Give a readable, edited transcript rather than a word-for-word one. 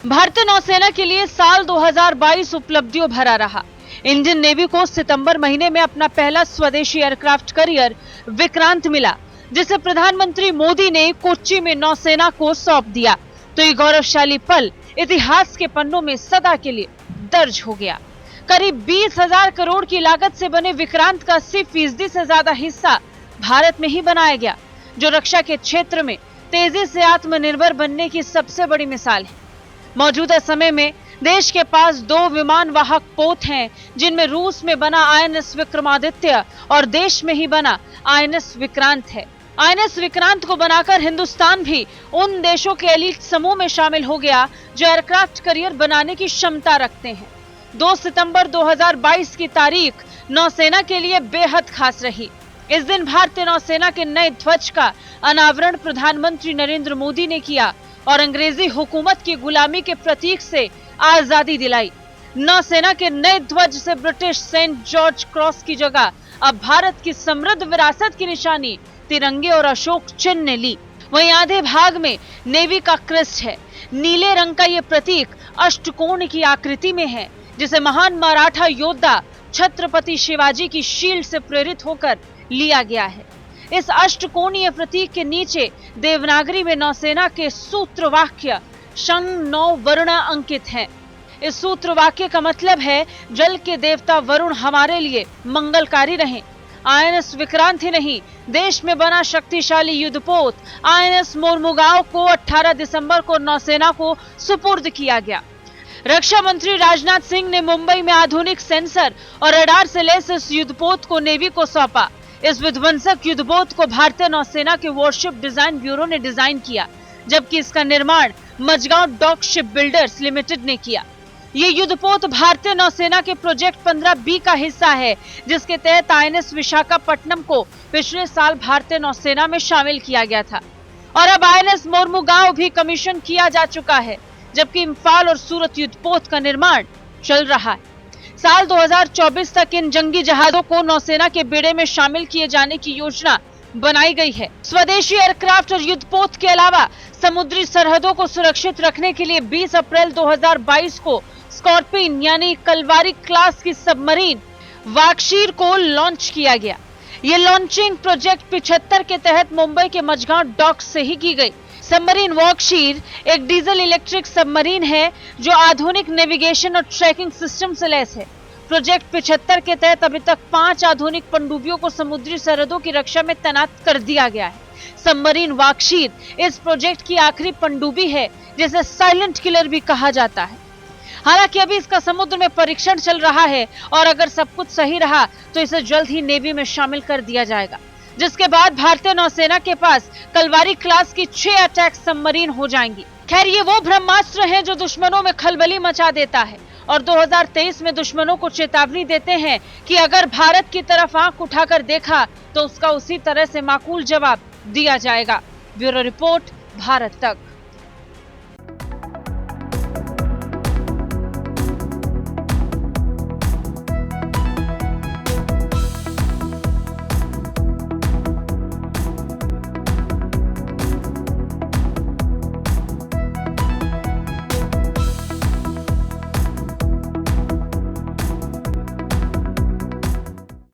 भारतीय नौसेना के लिए साल 2022 उपलब्धियों भरा रहा। इंडियन नेवी को सितंबर महीने में अपना पहला स्वदेशी एयरक्राफ्ट कैरियर विक्रांत मिला, जिसे प्रधानमंत्री मोदी ने कोच्चि में नौसेना को सौंप दिया। तो ये गौरवशाली पल इतिहास के पन्नों में सदा के लिए दर्ज हो गया। करीब 20,000 करोड़ की लागत से बने विक्रांत का 80% से ज्यादा हिस्सा भारत में ही बनाया गया, जो रक्षा के क्षेत्र में तेजी से आत्मनिर्भर बनने की सबसे बड़ी मिसाल है। मौजूदा समय में देश के पास 2 विमान वाहक पोत हैं, जिनमें रूस में बना आईएनएस विक्रमादित्य और देश में ही बना आईएनएस विक्रांत है। आईएनएस विक्रांत को बनाकर हिंदुस्तान भी उन देशों के एलीट समूह में शामिल हो गया जो एयरक्राफ्ट कैरियर बनाने की क्षमता रखते हैं। 2 सितंबर 2022 की तारीख नौसेना के लिए बेहद खास रही। इस दिन भारतीय नौसेना के नए ध्वज का अनावरण प्रधानमंत्री नरेंद्र मोदी ने किया और अंग्रेजी हुकूमत की गुलामी के प्रतीक से आजादी दिलाई। नौसेना के नए ध्वज से ब्रिटिश सेंट जॉर्ज क्रॉस की जगह अब भारत की समृद्ध विरासत की निशानी तिरंगे और अशोक चिन्ह ने ली। वहीं आधे भाग में नेवी का क्रेस्ट है। नीले रंग का ये प्रतीक अष्टकोण की आकृति में है, जिसे महान मराठा योद्धा छत्रपति शिवाजी की शील्ड से प्रेरित होकर लिया गया है। इस अष्टकोणीय प्रतीक के नीचे देवनागरी में नौसेना के सूत्र वाक्य शं 9 वर्ण अंकित हैं। इस सूत्र वाक्य का मतलब है, जल के देवता वरुण हमारे लिए मंगलकारी रहें। आईएनएस विक्रांत ही नहीं, देश में बना शक्तिशाली युद्धपोत आईएनएस मोरमुगांव को 18 दिसंबर को नौसेना को सुपुर्द किया गया। रक्षा मंत्री राजनाथ सिंह ने मुंबई में आधुनिक सेंसर और रडार से लैस इस युद्धपोत को नेवी को सौंपा। इस विध्वंसक युद्धपोत को भारतीय नौसेना के वॉरशिप डिजाइन ब्यूरो ने डिजाइन किया, जबकि इसका निर्माण Mazagon dock shipbuilders limited ने किया। ये युद्धपोत भारतीय नौसेना के प्रोजेक्ट 15B का हिस्सा है, जिसके तहत आईएनएस विशाखापट्टनम को पिछले साल भारतीय नौसेना में शामिल किया गया था और अब आईएनएस मोरमुगांव भी कमीशन किया जा चुका है, जबकि इम्फाल और सूरत युद्धपोत का निर्माण चल रहा है। साल 2024 तक इन जंगी जहाजों को नौसेना के बेड़े में शामिल किए जाने की योजना बनाई गई है। स्वदेशी एयरक्राफ्ट और युद्धपोत के अलावा समुद्री सरहदों को सुरक्षित रखने के लिए 20 अप्रैल 2022 को स्कॉर्पियन यानी कलवारी क्लास की सबमरीन वाक्षीर को लॉन्च किया गया। ये लॉन्चिंग प्रोजेक्ट 75 के तहत मुंबई के मजगांव डॉक से ही की गई। सबमरीन वाक्षीर एक डीजल इलेक्ट्रिक सबमरीन है जो आधुनिक नेविगेशन और ट्रैकिंग सिस्टम से लैस है। प्रोजेक्ट 75 के तहत अभी तक 5 आधुनिक पनडुब्बियों को समुद्री सरहदों की रक्षा में तैनात कर दिया गया है। सबमरीन वाक्षीर इस प्रोजेक्ट की आखिरी पनडुब्बी है, जिसे साइलेंट किलर भी कहा जाता है। हालांकि अभी इसका समुद्र में परीक्षण चल रहा है और अगर सब कुछ सही रहा तो इसे जल्द ही नेवी में शामिल कर दिया जाएगा, जिसके बाद भारतीय नौसेना के पास कलवारी क्लास की 6 अटैक सबमरीन हो जाएंगी। खैर, ये वो ब्रह्मास्त्र हैं जो दुश्मनों में खलबली मचा देता है और 2023 में दुश्मनों को चेतावनी देते हैं कि अगर भारत की तरफ आंख उठाकर देखा तो उसका उसी तरह से माकूल जवाब दिया जाएगा। ब्यूरो रिपोर्ट, भारत तक।